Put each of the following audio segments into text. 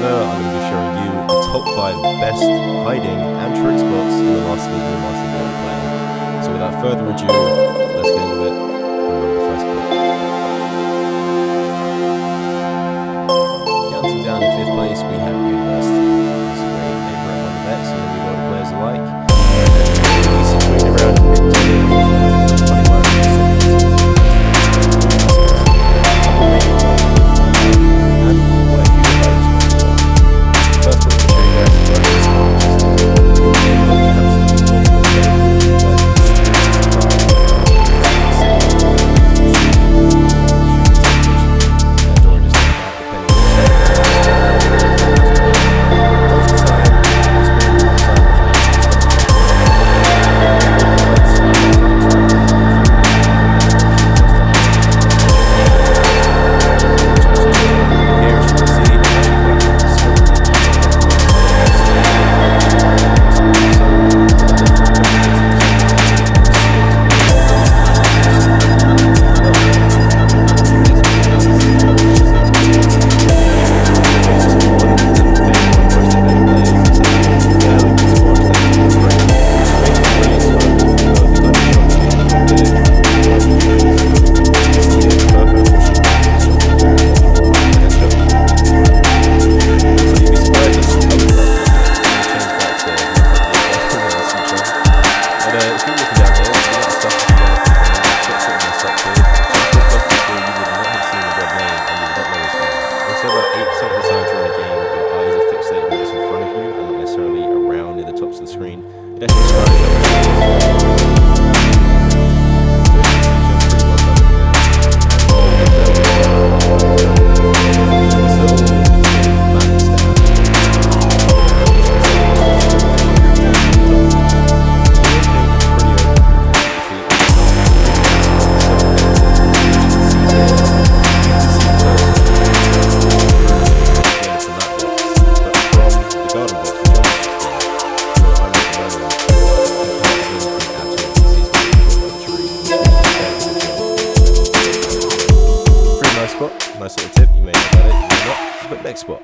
together, I'm going to be showing you the top 5 best hiding and trick spots in the last Visible Master Bowie playing. So without further ado, let's get into it and roll the first clip. Counting down in 5th place, we have University. It's a great favourite on the bets, and we know the players alike. He's situated around mid-table, 25%. Nice little tip, you may know about it, you may not. But next spot.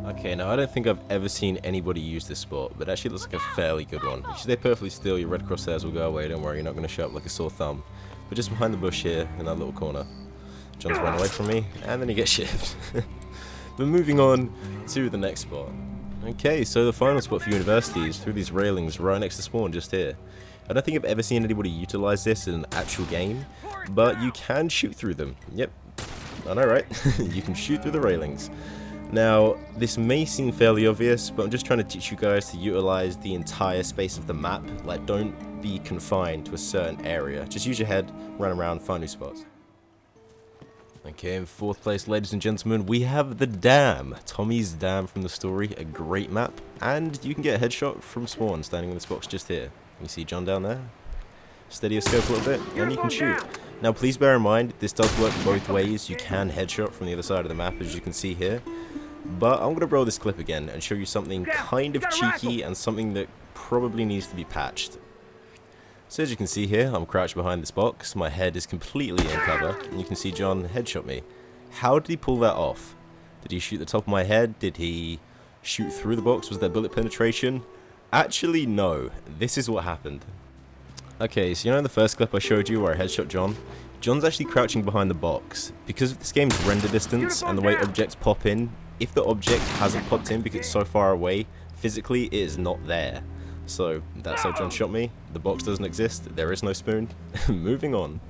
Okay, now I don't think I've ever seen anybody use this spot, but it actually looks like a fairly good one. If you stay perfectly still, your red crosshairs will go away, don't worry, you're not going to show up like a sore thumb. But just behind the bush here, in that little corner, John's run away from me, and then he gets shivved. But moving on to the next spot. Okay, so the final spot for University is through these railings right next to spawn, just here. I don't think I've ever seen anybody utilize this in an actual game, but you can shoot through them. Yep. I know, right? You can shoot through the railings. Now, this may seem fairly obvious, but I'm just trying to teach you guys to utilize the entire space of the map. Like, don't be confined to a certain area. Just use your head, run around, find new spots. Okay, in 4th place, ladies and gentlemen, we have the Dam. Tommy's Dam from the story, a great map. And you can get a headshot from spawn, standing in this box just here. You see John down there? Steady your scope a little bit, and you can shoot. Now please bear in mind, this does work both ways. You can headshot from the other side of the map, as you can see here. But I'm going to roll this clip again and show you something kind of cheeky and something that probably needs to be patched. So as you can see here, I'm crouched behind this box. My head is completely in cover, and you can see John headshot me. How did he pull that off? Did he shoot the top of my head? Did he shoot through the box? Was there bullet penetration? Actually, no. This is what happened. Okay, so you know in the first clip I showed you where I headshot John? John's actually crouching behind the box. Because of this game's render distance and the way objects pop in, if the object hasn't popped in because it's so far away, physically it is not there. So that's how John shot me. The box doesn't exist, there is no spoon. Moving on.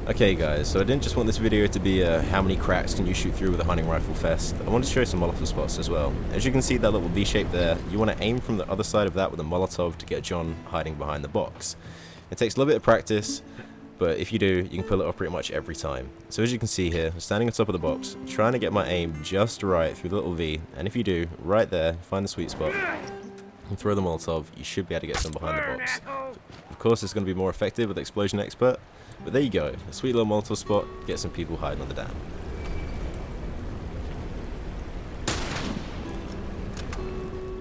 Okay guys, so I didn't just want this video to be a how many cracks can you shoot through with a hunting rifle fest. I wanted to show you some Molotov spots as well. As you can see that little V shape there, you want to aim from the other side of that with a Molotov to get John hiding behind the box. It takes a little bit of practice, but if you do, you can pull it off pretty much every time. So as you can see here, I'm standing on top of the box, trying to get my aim just right through the little V, and if you do, right there, find the sweet spot, and throw the Molotov, you should be able to get some behind the box. Of course, it's going to be more effective with Explosion Expert, but there you go, a sweet little Molotov spot, get some people hiding on the dam.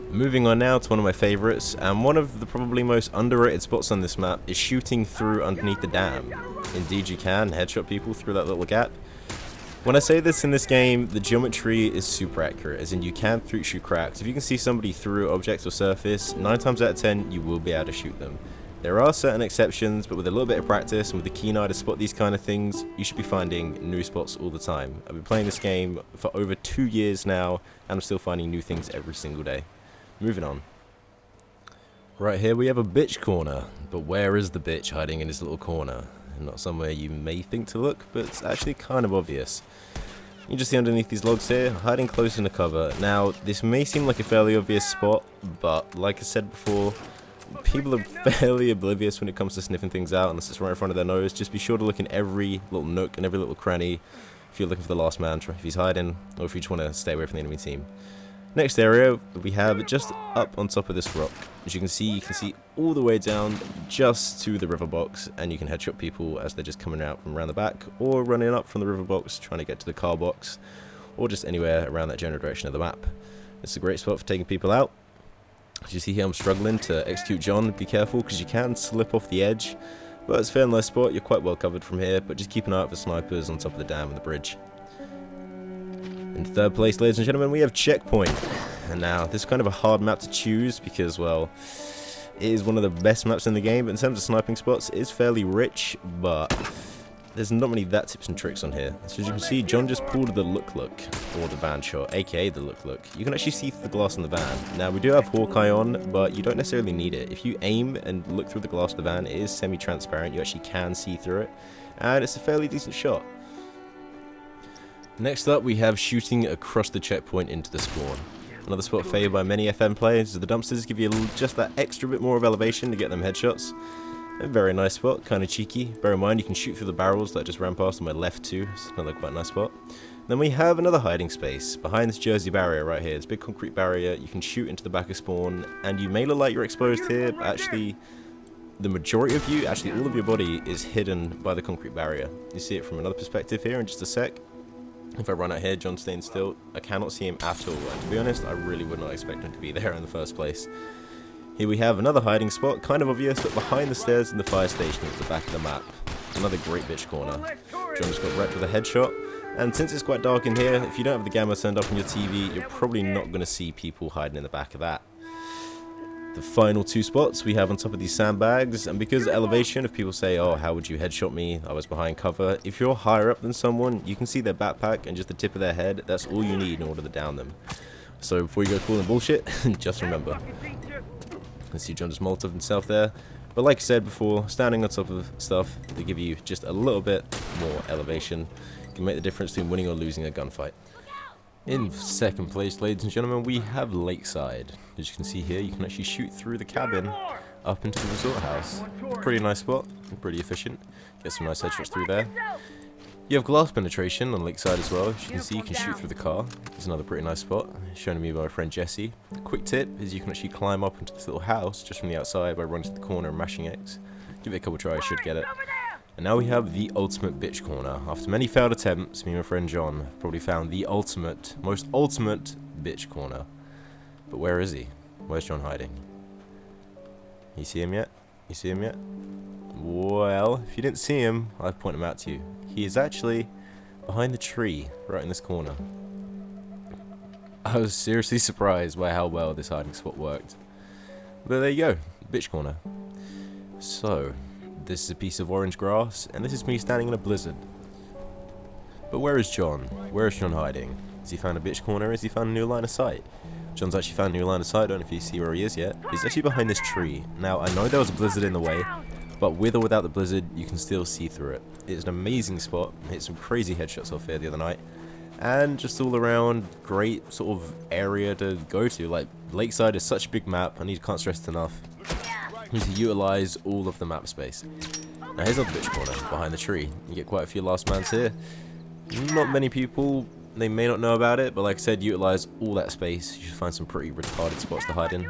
Moving on now to one of my favourites, and one of the probably most underrated spots on this map is shooting through underneath the dam. Indeed you can headshot people through that little gap. When I say this in this game, the geometry is super accurate, as in you can shoot cracks. If you can see somebody through objects or surface, 9 times out of 10 you will be able to shoot them. There are certain exceptions, but with a little bit of practice and with the keen eye to spot these kind of things, you should be finding new spots all the time. I've been playing this game for over 2 years now, and I'm still finding new things every single day. Moving on. Right here we have a bitch corner, but where is the bitch hiding in this little corner? Not somewhere you may think to look, but it's actually kind of obvious. You can just see underneath these logs here, hiding close in the cover. Now, this may seem like a fairly obvious spot, but like I said before, people are fairly oblivious when it comes to sniffing things out unless it's right in front of their nose. Just be sure to look in every little nook and every little cranny if you're looking for the last man, if he's hiding, or if you just want to stay away from the enemy team. Next area we have just up on top of this rock. As you can see all the way down just to the river box, and you can headshot people as they're just coming out from around the back or running up from the river box trying to get to the car box, or just anywhere around that general direction of the map. It's a great spot for taking people out. As you see here, I'm struggling to execute John. Be careful because you can slip off the edge, but it's a fair nice spot. You're quite well covered from here, but just keep an eye out for snipers on top of the dam and the bridge. In third place, ladies and gentlemen, we have Checkpoint. And now, this is kind of a hard map to choose because, well, it is one of the best maps in the game, but in terms of sniping spots, it is fairly rich, but there's not many tips and tricks on here. So as you can see, John just pulled the look, or the van shot, aka the look. You can actually see through the glass in the van. Now, we do have Hawkeye on, but you don't necessarily need it. If you aim and look through the glass of the van, it is semi-transparent, you actually can see through it, and it's a fairly decent shot. Next up, we have shooting across the checkpoint into the spawn. Another spot favoured by many FM players is the dumpsters give you just that extra bit more of elevation to get them headshots. A very nice spot, kind of cheeky. Bear in mind you can shoot through the barrels that just ran past on my left too. It's another quite nice spot. Then we have another hiding space behind this Jersey barrier right here. It's a big concrete barrier. You can shoot into the back of spawn, and you may look like you're exposed here, but actually the majority of you, actually all of your body, is hidden by the concrete barrier. You see it from another perspective here in just a sec. If I run out here, John's staying still. I cannot see him at all, and to be honest, I really would not expect him to be there in the first place. Here we have another hiding spot, kind of obvious, but behind the stairs in the fire station at the back of the map. Another great bitch corner. John just got wrecked with a headshot, and since it's quite dark in here, if you don't have the gamma turned up on your TV, you're probably not going to see people hiding in the back of that. The final two spots we have on top of these sandbags, and because of elevation, if people say, oh, how would you headshot me? I was behind cover. If you're higher up than someone, you can see their backpack and just the tip of their head. That's all you need in order to down them. So before you go calling bullshit, just remember. You can see John just molted himself there. But like I said before, standing on top of stuff, they give you just a little bit more elevation. It can make the difference between winning or losing a gunfight. In second place, ladies and gentlemen, we have Lakeside. As you can see here, you can actually shoot through the cabin up into the resort house. Pretty nice spot, pretty efficient. Get some nice headshots through there. You have glass penetration on Lakeside as well. As you can see, you can shoot through the car. It's another pretty nice spot, shown to me by my friend Jesse. A quick tip is you can actually climb up into this little house just from the outside by running to the corner and mashing X. Give it a couple tries, you should get it. And now we have the ultimate bitch corner. After many failed attempts, me and my friend John have probably found the most ultimate bitch corner. But where is he? Where's John hiding? You see him yet? You see him yet? Well, if you didn't see him, I'll point him out to you. He is actually behind the tree, right in this corner. I was seriously surprised by how well this hiding spot worked. But there you go, bitch corner. So, this is a piece of orange grass, and this is me standing in a blizzard. But where is John? Where is John hiding? Has he found a bitch corner? Has he found a new line of sight? John's actually found a new line of sight. I don't know if you see where he is yet. He's actually behind this tree. Now, I know there was a blizzard in the way, but with or without the blizzard, you can still see through it. It's an amazing spot. I hit some crazy headshots off here the other night. And just all around, great sort of area to go to. Like, Lakeside is such a big map, I can't stress it enough. You need to utilize all of the map space. Now here's another bitch corner behind the tree. You get quite a few last mans here. Not many people, they may not know about it, but like I said, utilize all that space. You should find some pretty retarded spots to hide in.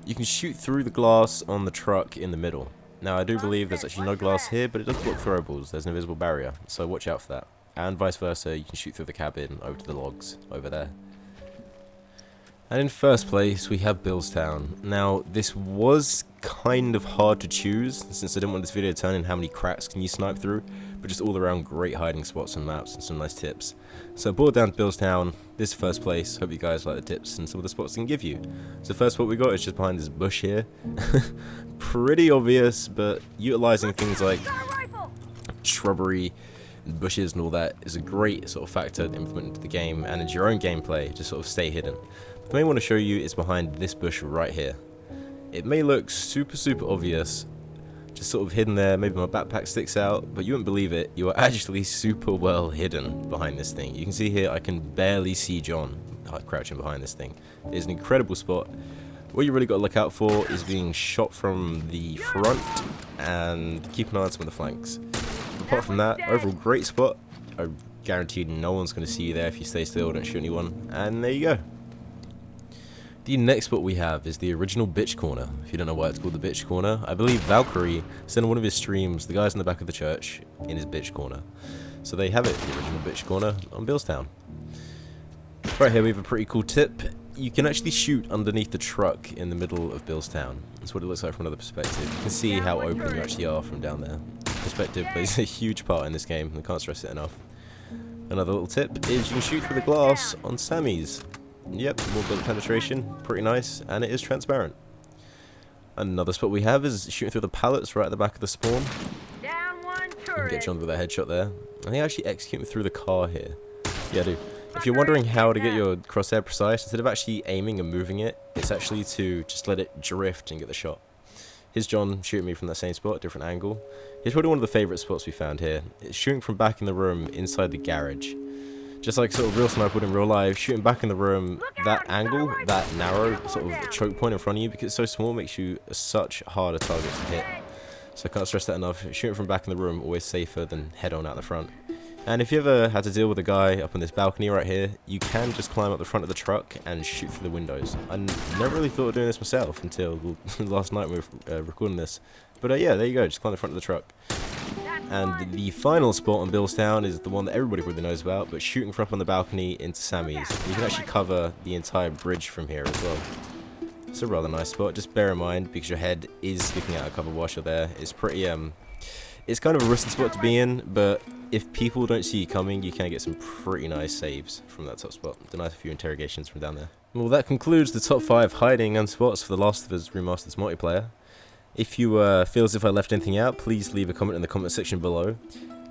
You can shoot through the glass on the truck in the middle. Now I do believe there's actually no glass here, but it does block throwables. There's an invisible barrier, so watch out for that. And vice versa, you can shoot through the cabin over to the logs over there. And in first place, we have Billstown. Now, this was kind of hard to choose, since I didn't want this video to turn in how many cracks can you snipe through. but just all around great hiding spots and maps and some nice tips. So boiled down to Billstown, this is first place. Hope you guys like the tips and some of the spots I can give you. So first spot we got is just behind this bush here. Pretty obvious, but utilizing things like shrubbery, bushes and all that is a great sort of factor to implement into the game and into your own gameplay to sort of stay hidden. The main one to show you is behind this bush right here. It may look super obvious, just sort of hidden there, maybe my backpack sticks out, but you wouldn't believe it, you are actually super well hidden behind this thing. You can see here I can barely see John crouching behind this thing. It is an incredible spot. What you really got to look out for is being shot from the front and keep an eye on some of the flanks. Apart from that, overall great spot. I guaranteed no one's going to see you there if you stay still, don't shoot anyone, and there you go. The next spot we have is the original bitch corner. If you don't know why it's called the bitch corner, I believe Valkyrie sent on one of his streams the guys in the back of the church in his bitch corner. So they have it, the original bitch corner on Billstown. Right here we have a pretty cool tip. You can actually shoot underneath the truck in the middle of Billstown. That's what it looks like from another perspective. You can see how open you actually are from down there. Perspective plays a huge part in this game, and I can't stress it enough. Another little tip is you can shoot through the glass on Sammys. Yep, more bullet penetration, pretty nice, and it is transparent. Another spot we have is shooting through the pallets right at the back of the spawn. Down one You can get turret. John with a headshot there. And they actually execute through the car here. Yeah, dude. If you're wondering how to get your crosshair precise, instead of actually aiming and moving it, it's actually to just let it drift and get the shot. Here's John shooting me from that same spot, different angle. Here's probably one of the favourite spots we found here. It's shooting from back in the room inside the garage. Just like sort of real sniper would in real life, shooting back in the room, that angle, that narrow sort of choke point in front of you, because it's so small, makes you such harder targets to hit. So I can't stress that enough. Shooting from back in the room, always safer than head on out the front. And if you ever had to deal with a guy up on this balcony right here, you can just climb up the front of the truck and shoot through the windows. I never really thought of doing this myself until last night we were recording this. But yeah, there you go, just climb the front of the truck. And the final spot on Billstown is the one that everybody really knows about, but shooting from up on the balcony into Sammy's. You can actually cover the entire bridge from here as well. It's a rather nice spot, just bear in mind, because your head is sticking out of cover whilst you're there. It's pretty, it's kind of a risky spot to be in, but if people don't see you coming, you can get some pretty nice saves from that top spot. Denies a few interrogations from down there. Well, that concludes the top 5 hiding and spots for The Last of Us Remastered's multiplayer. If you feel as if I left anything out, please leave a comment in the comment section below.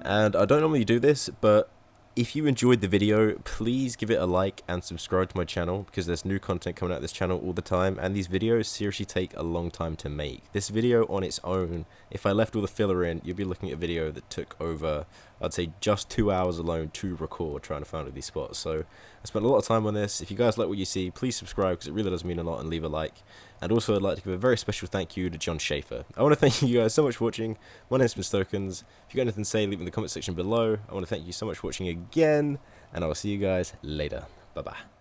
And I don't normally do this, but if you enjoyed the video, please give it a like and subscribe to my channel, because there's new content coming out of this channel all the time, and these videos seriously take a long time to make. This video on its own, if I left all the filler in, you'd be looking at a video that took over, I'd say, just 2 hours alone to record trying to find all these spots. So I spent a lot of time on this. If you guys like what you see, please subscribe, because it really does mean a lot, and leave a like. And also I'd like to give a very special thank you to John Schaefer. I want to thank you guys so much for watching. My name's Mr. Tokens. If you got anything to say, leave it in the comment section below. I want to thank you so much for watching again, and I will see you guys later. Bye bye.